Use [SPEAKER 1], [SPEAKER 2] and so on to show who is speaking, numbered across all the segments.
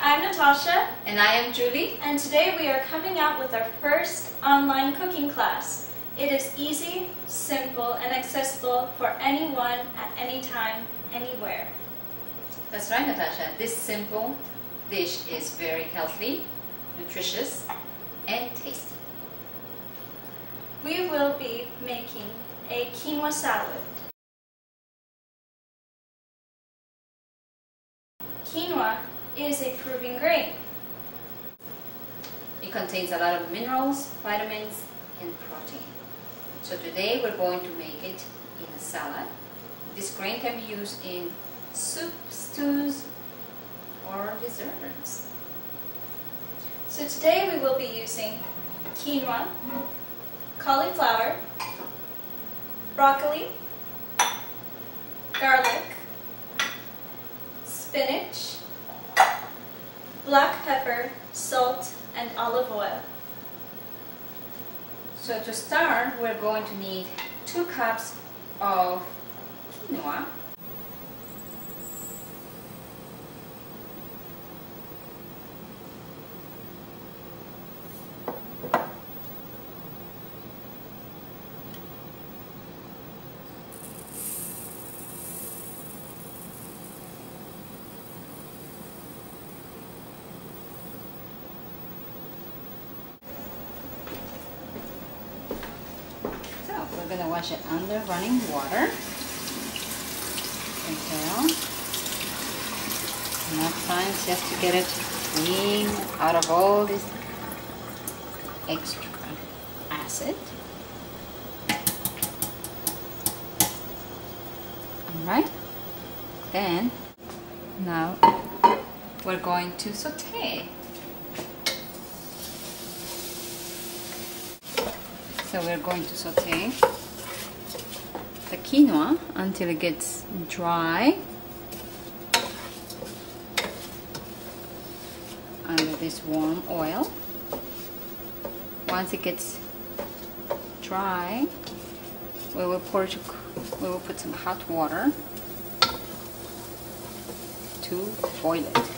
[SPEAKER 1] I'm Natasha.
[SPEAKER 2] And I am Julie.
[SPEAKER 1] And today we are coming out with our first online cooking class. It is easy, simple, and accessible for anyone at any time, anywhere.
[SPEAKER 2] That's right, Natasha. This simple dish is very healthy, nutritious, and tasty.
[SPEAKER 1] We will be making a quinoa salad. Quinoa is a proven grain.
[SPEAKER 2] It contains a lot of minerals, vitamins, and protein. So today we're going to make it in a salad. This grain can be used in soup, stews, or desserts.
[SPEAKER 1] So today we will be using quinoa, cauliflower, broccoli, garlic, spinach, black pepper, salt, and olive oil.
[SPEAKER 2] So to start, we're going to need 2 cups of quinoa. We're going to wash it under running water until enough time just to get it clean out of all this extra acid. Alright, then now we're going to saute. So we're going to saute the quinoa until it gets dry under this warm oil. Once it gets dry, we will put some hot water to boil it.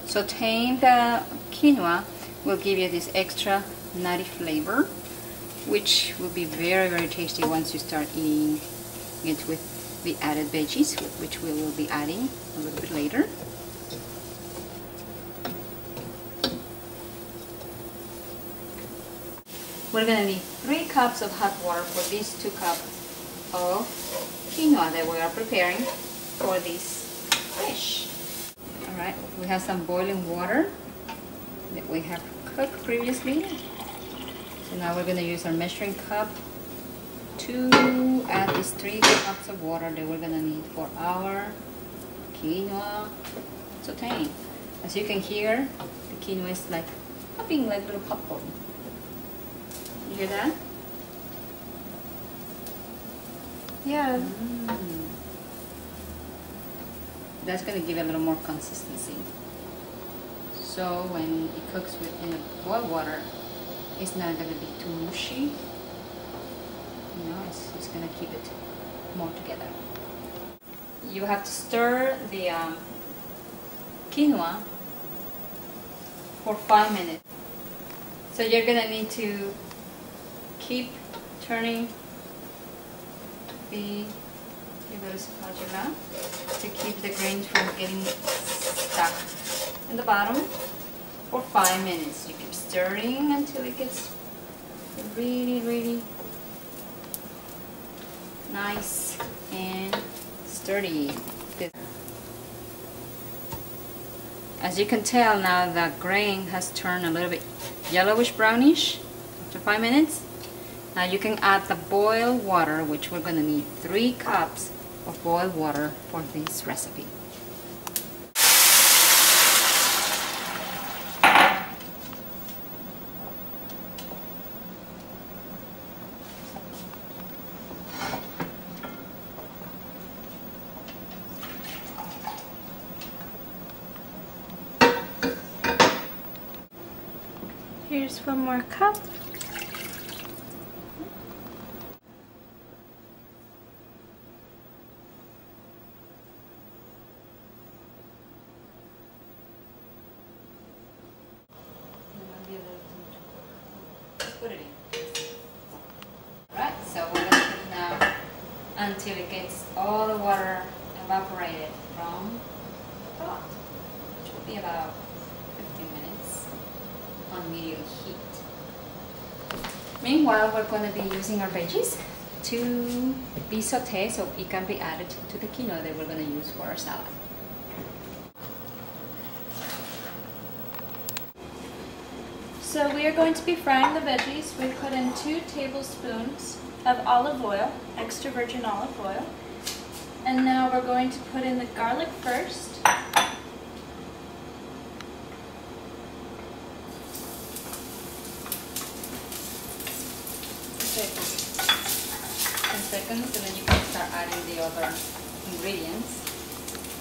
[SPEAKER 2] Sauteing the quinoa will give you this extra nutty flavor, which will be very, very tasty once you start eating it with the added veggies, which we will be adding a little bit later. We're going to need 3 cups of hot water for these 2 cups of quinoa that we are preparing for this dish. Alright, we have some boiling water that we have cooked previously. So now we're going to use our measuring cup to add these 3 cups of water that we're going to need for our quinoa sauteing. As you can hear, the quinoa is like popping like little popcorn. You hear that?
[SPEAKER 1] Yeah.
[SPEAKER 2] That's going to give it a little more consistency. So when it cooks in a boiled water, it's not going to be too mushy. You know, it's going to keep it more together. You have to stir the quinoa for 5 minutes. So you're going to need to keep turning the little spatula to keep the grains from getting stuck in the bottom for 5 minutes. You keep stirring until it gets really, really nice and sturdy. As you can tell now, the grain has turned a little bit yellowish brownish after 5 minutes. Now you can add the boiled water, which we're going to need 3 cups of boiled water for this recipe.
[SPEAKER 1] Here's 1 more cup.
[SPEAKER 2] put it in. Alright, so we're going to cook now until it gets all the water evaporated from the pot, which will be about 15 minutes on medium heat. Meanwhile, we're going to be using our veggies to be sauteed so it can be added to the quinoa that we're going to use for our salad.
[SPEAKER 1] So we are going to be frying the veggies. We put in 2 tablespoons of olive oil, extra virgin olive oil. And now we're going to put in the garlic first.
[SPEAKER 2] Take 10 seconds and then you can start adding the other ingredients.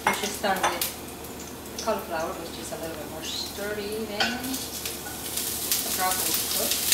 [SPEAKER 2] We should start with the cauliflower, which is a little bit more sturdy than the broccoli cooked.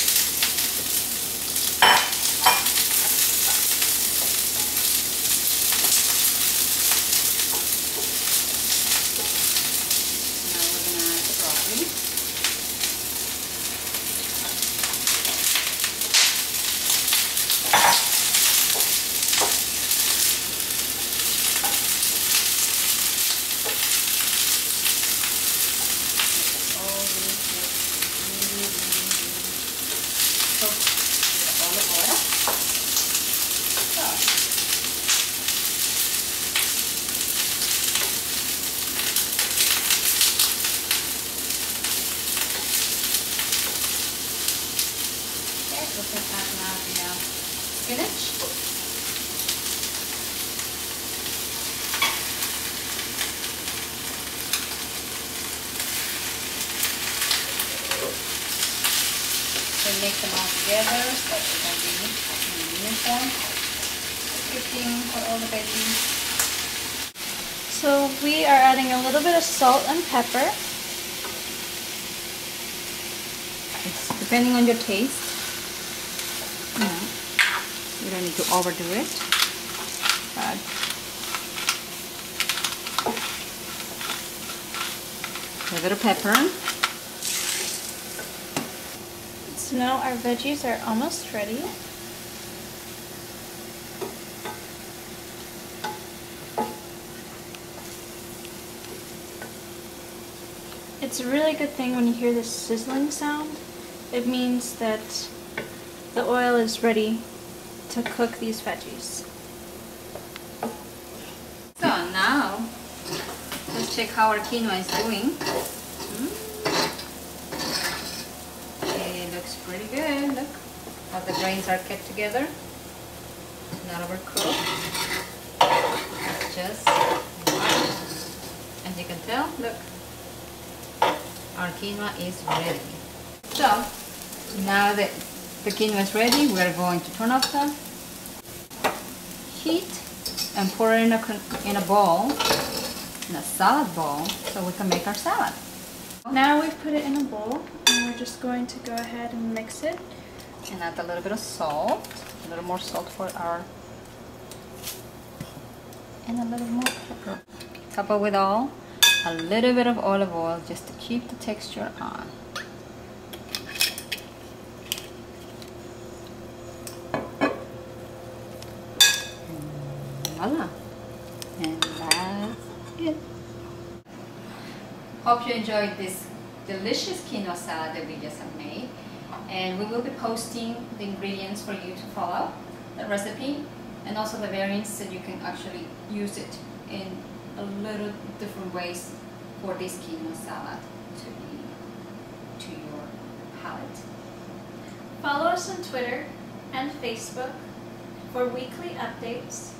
[SPEAKER 2] We can add now the spinach. We mix them all together so it can be uniform. Cooking for all the veggies.
[SPEAKER 1] So we are adding a little bit of salt and pepper.
[SPEAKER 2] It's depending on your taste. You don't need to overdo it. Add a little pepper.
[SPEAKER 1] So now our veggies are almost ready. It's a really good thing when you hear this sizzling sound. It means that the oil is ready to cook these veggies.
[SPEAKER 2] So now, let's check how our quinoa is doing. It looks pretty good. Look how the grains are kept together. Not overcooked. Just right. As you can tell, look, our quinoa is ready. So now that the quinoa is ready, we are going to turn off the heat and pour it in a bowl, in a salad bowl, so we can make our salad.
[SPEAKER 1] Now we've put it in a bowl and we're just going to go ahead and mix it.
[SPEAKER 2] And add a little bit of salt, a little more salt for our, and a little more pepper. Top it with a little bit of olive oil just to keep the texture on. Voila. And that's it. Hope you enjoyed this delicious quinoa salad that we just have made. And we will be posting the ingredients for you to follow, the recipe, and also the variants that you can actually use it in a little different ways for this quinoa salad to your palate.
[SPEAKER 1] Follow us on Twitter and Facebook for weekly updates.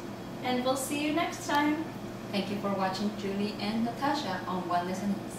[SPEAKER 1] And we'll see you next time.
[SPEAKER 2] Thank you for watching Julie and Natasha on Wellness and Ease.